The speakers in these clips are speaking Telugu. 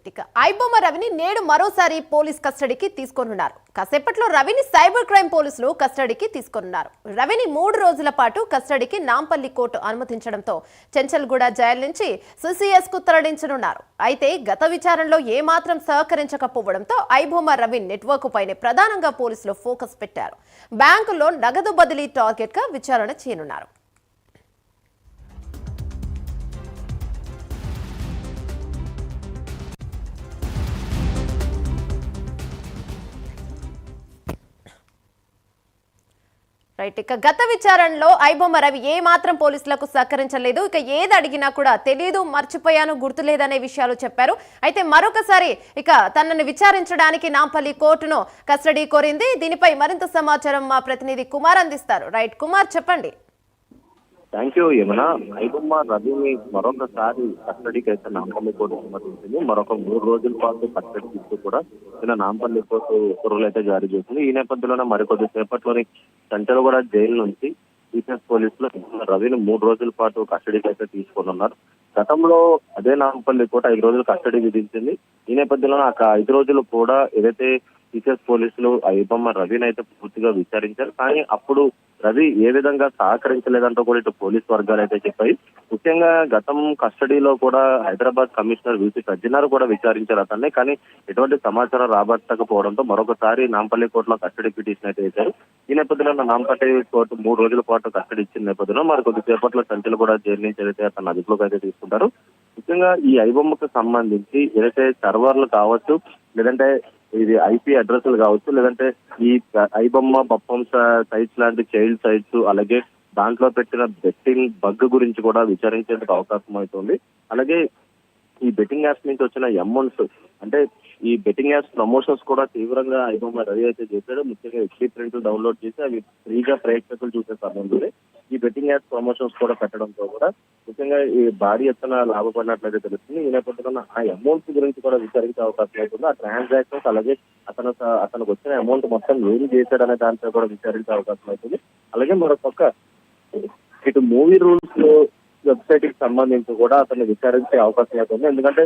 ఇక ఐబొమ్మ రవిని నేడు మరోసారి పోలీస్ కస్టడీకి తీసుకోనున్నారు. కాసేపట్లో రవిని సైబర్ క్రైమ్ పోలీసులు కస్టడీకి తీసుకోనున్నారు. రవిని 3 రోజుల పాటు కస్టడీకి నాంపల్లి కోర్టు అనుమతించడంతో చెంచల్గూడ జైలు నుంచి సిసిఎస్ కు తరలించనున్నారు. అయితే గత విచారణలో ఏమాత్రం సహకరించకపోవడంతో ఐబొమ్మ రవి నెట్వర్క్ పైనే ప్రధానంగా పోలీసులు ఫోకస్ పెట్టారు. బ్యాంకులో నగదు బదిలీ టార్గెట్ గా విచారణ చేయనున్నారు. రైట్, ఇక గత విచారణలో ఐబొమ్మ రవి ఏ మాత్రం పోలీసులకు సహకరించలేదు. ఇక ఏది అడిగినా కూడా తెలియదు, మర్చిపోయాను, గుర్తులేదనే విషయాలు చెప్పారు. అయితే మరొకసారి ఇక తనని విచారించడానికి నాంపల్లి కోర్టును కస్టడీ కోరింది. దీనిపై మరింత సమాచారం మా ప్రతినిధి కుమార్ అందిస్తారు. రైట్ కుమార్, చెప్పండి. Thank you Yamuna. ఐబొమ్మ రవిని మరొకసారి కస్టడీకి అయితే నాంపల్లి కోర్టు అనుమతించింది. మరొక 3 రోజుల పాటు కస్టడీ ఇస్తూ కూడా నిన్న నాంపల్లి కోర్టు ఉత్తర్వులు అయితే జారీ చేసింది. ఈ నేపథ్యంలోనే మరికొద్ది సేపట్లోని చెంచల్గూడ జైలు నుంచి సిసిఎస్ పోలీసులు రవిని 3 రోజుల పాటు కస్టడీకి అయితే తీసుకోనున్నారు. గతంలో అదే నాంపల్లి కోర్టు 5 రోజులు కస్టడీ విధించింది. ఈ నేపథ్యంలో ఆ 5 రోజులు కూడా ఏదైతే సిసిఎస్ పోలీసులు ఐబొమ్మ రవిని అయితే పూర్తిగా విచారించారు. కానీ అప్పుడు రవి ఏ విధంగా సహకరించలేదంటూ కూడా ఇటు పోలీస్ వర్గాలు అయితే చెప్పాయి. ముఖ్యంగా గతం కస్టడీలో కూడా హైదరాబాద్ కమిషనర్ విసి సజ్జనార్ కూడా విచారించారు అతన్ని. కానీ ఎటువంటి సమాచారం రాబట్టకపోవడంతో మరొకసారి నాంపల్లి కోర్టులో కస్టడీ పిటిషన్ అయితే వేశారు. ఈ నేపథ్యంలో నాంపల్లి కోర్టు 3 రోజుల పాటు కస్టడీ ఇచ్చిన నేపథ్యంలో మరి కొద్దిసేపట్లో సంచలు కూడా జైలు నుంచి ఏదైతే అతను అదుపులోకి అయితే తీసుకుంటారు. ముఖ్యంగా ఈ ఐబొమ్మకు సంబంధించి ఏదైతే సర్వర్లు కావచ్చు, లేదంటే ఇది ఐపీ అడ్రస్లు కావచ్చు, లేదంటే ఈ ఐబొమ్మ బొప్పం సైట్స్ లాంటి చైల్డ్ సైట్స్, అలాగే దాంట్లో పెట్టిన బెట్టింగ్ బగ్ గురించి కూడా విచారించేందుకు అవకాశం అవుతుంది. అలాగే ఈ బెట్టింగ్ యాప్స్ నుంచి వచ్చిన అమౌంట్స్, అంటే ఈ బెట్టింగ్ యాప్స్ ప్రమోషన్స్ కూడా తీవ్రంగా ఐబొమ్మ రవి అయితే చేశాడు. ముఖ్యంగా హెచ్డీ ప్రింట్లు డౌన్లోడ్ చేసి అవి ఫ్రీగా ప్రేక్షకులు చూసే సమయంలోనే ఈ బెట్టింగ్ యాప్స్ ప్రమోషన్స్ కూడా పెట్టడంతో కూడా ముఖ్యంగా ఈ భారీ ఎత్తున లాభపడినట్లయితే తెలుస్తుంది. ఈ నేపథ్యంలో ఆ అమౌంట్స్ గురించి కూడా విచారించే అవకాశం అవుతుంది. ఆ ట్రాన్సాక్షన్స్, అలాగే అతనికి వచ్చిన అమౌంట్ మొత్తం ఏం చేశాడనే దానిపై కూడా విచారించే అవకాశం అవుతుంది. అలాగే మరొక ఇటు మూవీ రూల్స్ వెబ్సైట్ కి సంబంధించి కూడా అతన్ని విచారించే అవకాశం అవుతుంది. ఎందుకంటే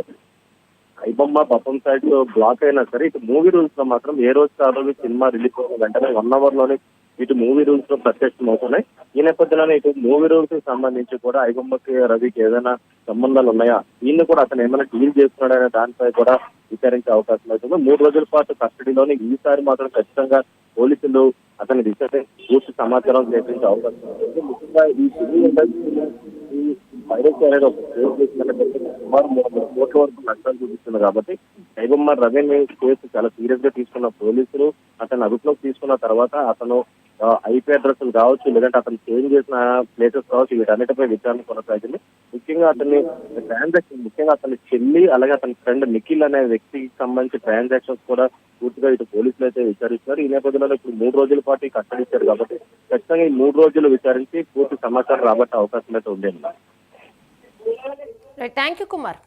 ఐబొమ్మ బొప్పం సైట్ బ్లాక్ అయినా సరే ఇటు మూవీ రూల్స్ లో మాత్రం ఏ రోజు కాదు సినిమా రిలీజ్ అయిన వెంటనే 1 hour లోనే ఇటు మూవీ రూల్స్ లో ప్రత్యక్షం అవుతున్నాయి. ఈ నేపథ్యంలోనే ఇటు మూవీ రూల్స్ కి సంబంధించి కూడా ఐబొమ్మకి రవికి ఏదైనా సంబంధాలు ఉన్నాయా, ఈయన కూడా అతను ఏమైనా డీల్ చేస్తున్నాడనే దానిపై కూడా విచారించే అవకాశం అవుతుంది. 3 రోజుల పాటు కస్టడీలోని ఈసారి మాత్రం ఖచ్చితంగా పోలీసులు అతని దిశపై పూర్తి సమాచారం సేకరించే అవకాశం ఉంటుంది. ముఖ్యంగా ఈ సినీ ఇండస్ట్రీలో ఈ పైరసీ అనేది ఒక కేసు చేసినట్టు సుమారు 300 కోట్ల వరకు నష్టాలు చూపిస్తుంది. కాబట్టి ఐబొమ్మ రవిని కేసు చాలా సీరియస్ గా తీసుకున్న పోలీసులు అతను అదుపులోకి తీసుకున్న తర్వాత అతను ఐపీ అడ్రస్లు కావచ్చు, లేదంటే అతను చేంజ్ చేసిన ప్లేసెస్ కావచ్చు, వీటన్నిటిపై విచారణ కొనసాగింది. ముఖ్యంగా అతన్ని ట్రాన్సాక్షన్, ముఖ్యంగా అతని చెల్లి అలాగే అతని ఫ్రెండ్ నిఖిల్ అనే వ్యక్తికి సంబంధించి ట్రాన్సాక్షన్స్ కూడా పూర్తిగా ఇటు పోలీసులు అయితే విచారిస్తున్నారు. ఈ నేపథ్యంలో ఇప్పుడు 3 రోజుల పాటు కస్టడీ ఇచ్చారు కాబట్టి ఖచ్చితంగా ఈ 3 రోజులు విచారించి పూర్తి సమాచారం రాబట్టే అవకాశం అయితే ఉంది. Thank you Kumar.